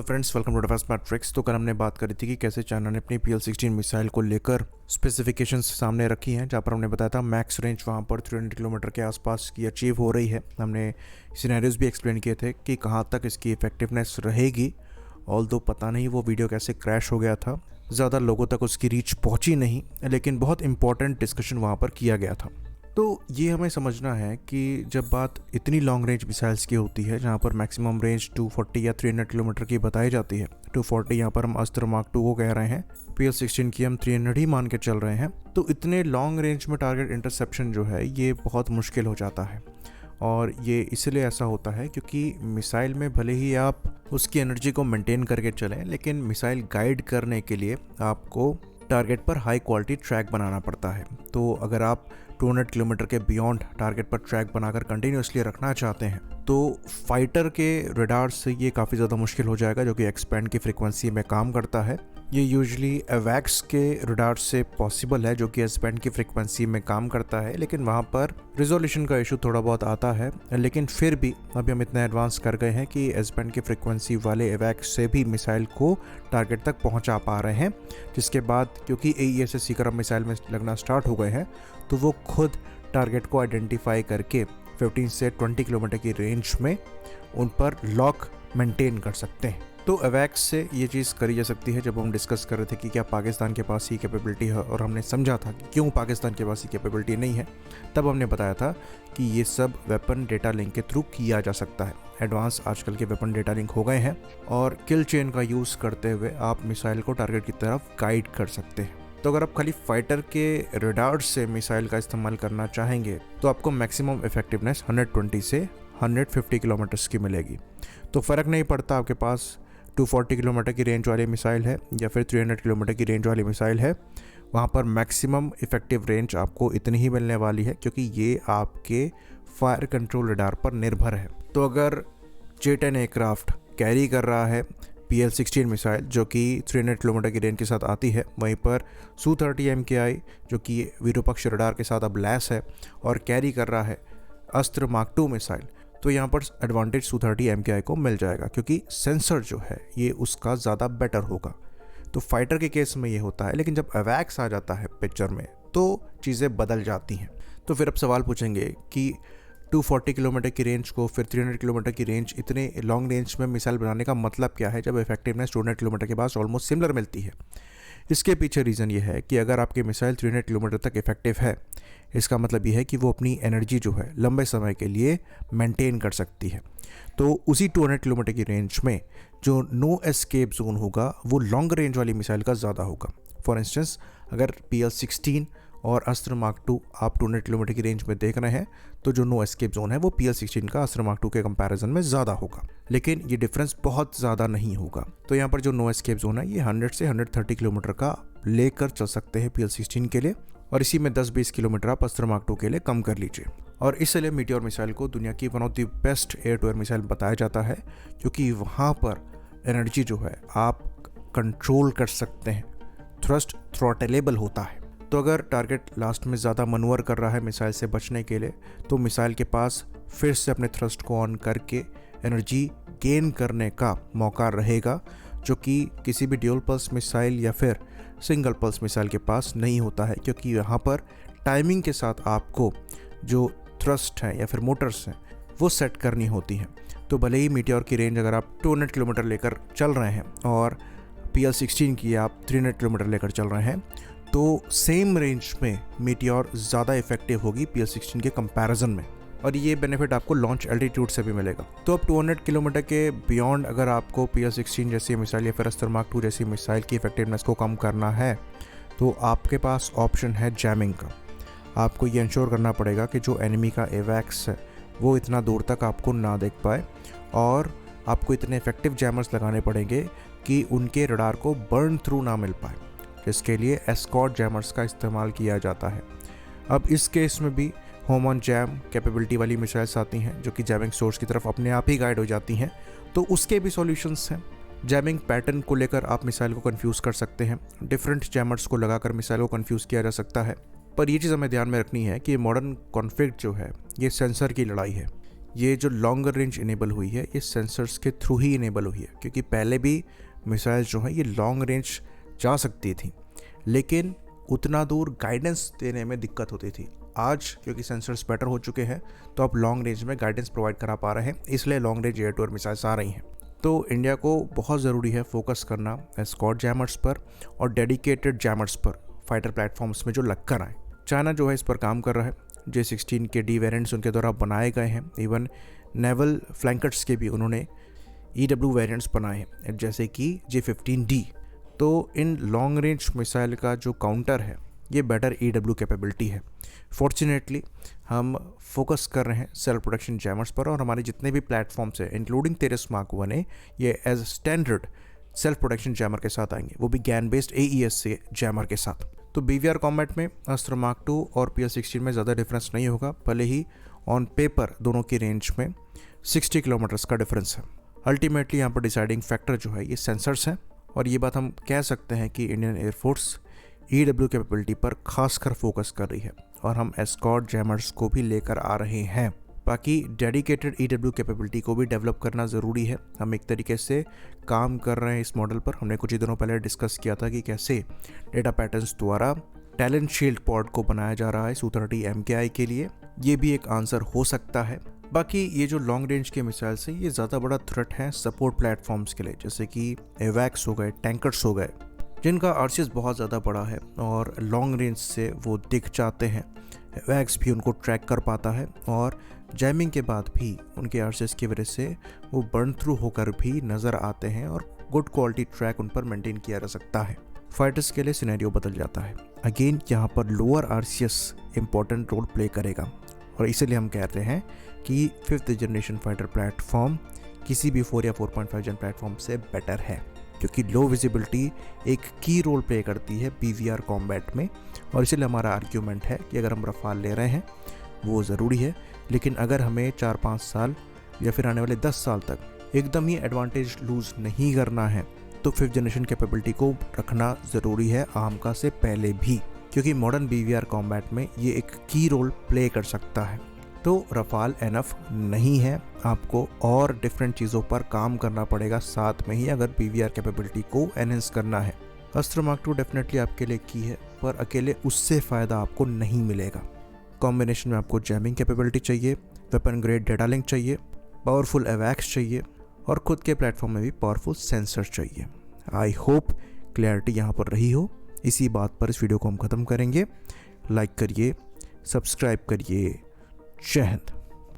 Hello friends, welcome to Defence Matrix. तो कल हमने बात करी थी कि कैसे चाइना ने अपनी PL-16 मिसाइल को लेकर स्पेसिफिकेशंस सामने रखी हैं, जहाँ पर हमने बताया था मैक्स रेंज वहाँ पर 300 किलोमीटर के आसपास की अचीव हो रही है। हमने सिनेरियोज भी एक्सप्लेन किए थे कि कहाँ तक इसकी इफेक्टिवनेस रहेगी। ऑल्दो पता नहीं वो वीडियो कैसे क्रैश हो गया था, ज़्यादा लोगों तक उसकी रीच पहुँची नहीं, लेकिन बहुत इंपॉर्टेंट डिस्कशन वहाँ पर किया गया था। तो ये हमें समझना है कि जब बात इतनी लॉन्ग रेंज मिसाइल्स की होती है, जहाँ पर मैक्सिमम रेंज 240 या 300 किलोमीटर की बताई जाती है, 240 यहाँ पर हम अस्त्र मार्क 2 को कह रहे हैं, PL-16 की हम 300 ही मान के चल रहे हैं, तो इतने लॉन्ग रेंज में टारगेट इंटरसेप्शन जो है ये बहुत मुश्किल हो जाता है। और ये इसलिए ऐसा होता है क्योंकि मिसाइल में भले ही आप उसकी एनर्जी को मेंटेन करके चलें, लेकिन मिसाइल गाइड करने के लिए आपको टारगेट पर हाई क्वालिटी ट्रैक बनाना पड़ता है। तो अगर आप 200 किलोमीटर के बियॉन्ड टारगेट पर ट्रैक बनाकर कंटिन्यूसली रखना चाहते हैं तो फाइटर के रडार से ये काफ़ी ज़्यादा मुश्किल हो जाएगा, जो कि एक्सपैंड की फ्रीक्वेंसी में काम करता है। ये यूजुअली एवैक्स के रडार से पॉसिबल है, जो कि एक्सपैंड की फ्रीक्वेंसी में काम करता है, लेकिन वहाँ पर रिजोल्यूशन का इशू थोड़ा बहुत आता है। लेकिन फिर भी अभी हम इतना एडवांस कर गए हैं कि एक्सपैंड की फ्रीक्वेंसी वाले एवैक्स से भी मिसाइल को टारगेट तक पहुँचा पा रहे हैं, जिसके बाद क्योंकि AESA सीकर अब मिसाइल में लगना स्टार्ट हो गए हैं, तो वो खुद टारगेट को आइडेंटिफाई करके 15 से 20 किलोमीटर की रेंज में उन पर लॉक मेंटेन कर सकते हैं। तो एवैक्स से ये चीज़ करी जा सकती है। जब हम डिस्कस कर रहे थे कि क्या पाकिस्तान के पास ही कैपेबिलिटी है, और हमने समझा था कि क्यों पाकिस्तान के पास ही कैपेबिलिटी नहीं है, तब हमने बताया था कि ये सब वेपन डेटा लिंक के थ्रू किया जा सकता है। एडवांस आजकल के वेपन डेटा लिंक हो गए हैं और किल चेन का यूज़ करते हुए आप मिसाइल को टारगेट की तरफ गाइड कर सकते हैं। तो अगर आप खाली फाइटर के रडार से मिसाइल का इस्तेमाल करना चाहेंगे तो आपको मैक्सिमम इफेक्टिवनेस 120 से 150 किलोमीटर्स की मिलेगी। तो फ़र्क नहीं पड़ता आपके पास 240 किलोमीटर की रेंज वाली मिसाइल है या फिर 300 किलोमीटर की रेंज वाली मिसाइल है, वहाँ पर मैक्सिमम इफेक्टिव रेंज आपको इतनी ही मिलने वाली है, क्योंकि ये आपके फायर कंट्रोल रडार पर निर्भर है। तो अगर J-10 एयरक्राफ्ट कैरी कर रहा है PL-16 मिसाइल जो कि 300 किलोमीटर की रेंज के साथ आती है, वहीं पर Su-30 MKI जो कि विरूपक्ष रडार के साथ अब लैस है और कैरी कर रहा है अस्त्र मार्क 2 मिसाइल, तो यहाँ पर एडवांटेज Su-30 MKI को मिल जाएगा, क्योंकि सेंसर जो है ये उसका ज़्यादा बेटर होगा। तो फाइटर के केस में ये होता है, लेकिन जब एवैक्स आ जाता है पिक्चर में तो चीज़ें बदल जाती हैं। तो फिर अब सवाल पूछेंगे कि 240 किलोमीटर की रेंज को फिर 300 किलोमीटर की रेंज, इतने लॉन्ग रेंज में मिसाइल बनाने का मतलब क्या है, जब इफेक्टिवनेस 200 किलोमीटर के पास ऑलमोस्ट सिमिलर मिलती है। इसके पीछे रीज़न ये है कि अगर आपकी मिसाइल 300 किलोमीटर तक इफेक्टिव है, इसका मतलब ये है कि वो अपनी एनर्जी जो है लंबे समय के लिए मेंटेन कर सकती है। तो उसी 200 किलोमीटर की रेंज में जो नो एस्केप जोन होगा वो लॉन्ग रेंज वाली मिसाइल का ज़्यादा होगा। फॉर इंस्टेंस, अगर PL-16 और अस्त्र मार्क 2 आप 200 किलोमीटर की रेंज में देख रहे हैं, तो जो नो एस्केप जोन है वो PL-16 का अस्त्र मार्क 2 के कंपैरिजन में ज़्यादा होगा, लेकिन ये डिफरेंस बहुत ज़्यादा नहीं होगा। तो यहाँ पर जो नो एस्केप जोन है ये 100 से 130 किलोमीटर का लेकर चल सकते हैं PL-16 के लिए, और इसी में 10-20 किलोमीटर आप अस्त्र मार्क 2 के लिए कम कर लीजिए। और इसलिए मीटियोर मिसाइल को दुनिया की one of the best air to air missile बताया जाता है, क्योंकि वहाँ पर एनर्जी जो है आप कंट्रोल कर सकते हैं, थ्रस्ट थ्रॉटलेबल होता है। तो अगर टारगेट लास्ट में ज़्यादा मनूवर कर रहा है मिसाइल से बचने के लिए, तो मिसाइल के पास फिर से अपने थ्रस्ट को ऑन करके एनर्जी गेन करने का मौका रहेगा, जो कि किसी भी ड्यूल पल्स मिसाइल या फिर सिंगल पल्स मिसाइल के पास नहीं होता है, क्योंकि यहाँ पर टाइमिंग के साथ आपको जो थ्रस्ट हैं या फिर मोटर्स हैं वो सेट करनी होती हैं। तो भले ही मीटियोर की रेंज अगर आप 200 किलोमीटर लेकर चल रहे हैं और PL-16 की आप 300 किलोमीटर लेकर चल रहे हैं, तो सेम रेंज में मीटियोर ज़्यादा इफेक्टिव होगी PL-16 के कंपैरिजन में, और ये बेनिफिट आपको लॉन्च एल्टीट्यूड से भी मिलेगा। तो अब 200 किलोमीटर के बियॉन्ड अगर आपको PL-16 जैसी मिसाइल या फिर अस्त्र मार्क 2 जैसी मिसाइल की इफेक्टिवनेस को कम करना है, तो आपके पास ऑप्शन है जैमिंग का। आपको ये इंश्योर करना पड़ेगा कि जो एनिमी का एवैक्स है वो इतना दूर तक आपको ना देख पाए, और आपको इतने इफेक्टिव जैमर्स लगाने पड़ेंगे कि उनके रडार को बर्न थ्रू ना मिल पाए, जिसके लिए एस्कॉर्ट जैमर्स का इस्तेमाल किया जाता है। अब इस केस में भी होम ऑन जैम कैपेबिलिटी वाली मिसाइल्स आती हैं, जो कि जैमिंग सोर्स की तरफ अपने आप ही गाइड हो जाती हैं, तो उसके भी सॉल्यूशंस हैं। जैमिंग पैटर्न को लेकर आप मिसाइल को कंफ्यूज कर सकते हैं, डिफरेंट जैमर्स को लगाकर मिसाइल को कंफ्यूज किया जा सकता है। पर ये चीज़ हमें ध्यान में रखनी है कि मॉडर्न कॉन्फ्लिक्ट जो है ये सेंसर की लड़ाई है। ये जो लॉन्गर रेंज इनेबल हुई है ये सेंसर्स के थ्रू ही इनेबल हुई है, क्योंकि पहले भी मिसाइल जो है ये लॉन्ग रेंज जा सकती थी लेकिन उतना दूर गाइडेंस देने में दिक्कत होती थी। आज क्योंकि सेंसर्स बेटर हो चुके हैं तो अब लॉन्ग रेंज में गाइडेंस प्रोवाइड करा पा रहे हैं, इसलिए long range air to air missiles आ रही हैं। तो इंडिया को बहुत ज़रूरी है फोकस करना एस्कॉर्ट जैमर्स पर और डेडिकेटेड जैमर्स पर फाइटर प्लेटफॉर्म्स में जो लग कर आए। चाइना जो है इस पर काम कर रहा है। J-16 के डी वेरिएंट्स उनके द्वारा बनाए गए हैं, इवन नेवल फ्लैंकर्स के भी उन्होंने EW वेरिएंट्स बनाए हैं, जैसे कि J-15D। तो इन लॉन्ग रेंज मिसाइल का जो काउंटर है ये बेटर EW कैपेबिलिटी है। फॉर्चुनेटली हम फोकस कर रहे हैं सेल्फ प्रोडक्शन जैमर्स पर, और हमारे जितने भी प्लेटफॉर्म्स हैं इंक्लूडिंग तेरस मार्क 1 ये as standard self production jammer के साथ आएंगे, वो भी गैन बेस्ड AES से जैमर के साथ। तो BVR कॉम्बैट में अस्त्र मार्क 2 और PL-16 में ज़्यादा डिफरेंस नहीं होगा, भले ही ऑन पेपर दोनों की रेंज में 60 किलोमीटर्स का डिफरेंस है। अल्टीमेटली यहाँ पर डिसाइडिंग फैक्टर जो है ये सेंसर्स हैं, और ये बात हम कह सकते हैं कि इंडियन एयरफोर्स EW कैपेबिलिटी पर खासकर फोकस कर रही है, और हम एस्कॉर्ट जैमर्स को भी लेकर आ रहे हैं। बाकी डेडिकेटेड EW कैपेबिलिटी को भी डेवलप करना ज़रूरी है। हम एक तरीके से काम कर रहे हैं इस मॉडल पर। हमने कुछ ही दिनों पहले डिस्कस किया था कि कैसे डेटा पैटर्न्स द्वारा टैलेंट शील्ड पॉड को बनाया जा रहा है Su-30 MKI के लिए, ये भी एक आंसर हो सकता है। बाकी ये जो लॉन्ग रेंज के मिसाइल्स है ये ज़्यादा बड़ा थ्रेट है सपोर्ट प्लेटफॉर्म्स के लिए, जैसे कि एवैक्स हो गए, टैंकर्स हो गए, जिनका RCS बहुत ज़्यादा बड़ा है और लॉन्ग रेंज से वो दिख जाते हैं। एवैक्स भी उनको ट्रैक कर पाता है, और जैमिंग के बाद भी उनके RCS की वजह से वो बर्न थ्रू होकर भी नज़र आते हैं, और गुड क्वालिटी ट्रैक उन पर मेंटेन किया जा सकता है। फाइटर्स के लिए सिनेरियो बदल जाता है। अगेन यहाँ पर lower RCS important role play करेगा, और इसीलिए हम कहते हैं कि 5th जनरेशन फाइटर प्लेटफॉर्म किसी भी 4 या 4.5 जन प्लेटफॉर्म से बेटर है, क्योंकि लो विजिबिलिटी एक की रोल प्ले करती है BVR कॉम्बैट में। और इसीलिए हमारा आर्ग्यूमेंट है कि अगर हम रफाल ले रहे हैं वो ज़रूरी है, लेकिन अगर हमें 4-5 साल या फिर आने वाले 10 साल तक एकदम ही एडवांटेज लूज़ नहीं करना है तो 5th जनरेशन कैपेबिलिटी को रखना ज़रूरी है आर्मका से पहले भी, क्योंकि मॉडर्न BVR कॉम्बैट में ये एक की रोल प्ले कर सकता है। तो रफाल एनफ नहीं है, आपको और डिफरेंट चीज़ों पर काम करना पड़ेगा साथ में ही अगर BVR कैपेबिलिटी को एनहेंस करना है। अस्त्र मार्क 2 डेफिनेटली आपके लिए की है, पर अकेले उससे फ़ायदा आपको नहीं मिलेगा। कॉम्बिनेशन में आपको जैमिंग कैपेबिलिटी चाहिए, वेपन ग्रेड डेटा लिंक चाहिए, पावरफुल एवैक्स चाहिए, और खुद के प्लेटफॉर्म में भी पावरफुल सेंसर चाहिए। आई होप क्लैरिटी यहाँ पर रही हो। इसी बात पर इस वीडियो को हम ख़त्म करेंगे। लाइक करिए, सब्सक्राइब करिए। जय हिंद।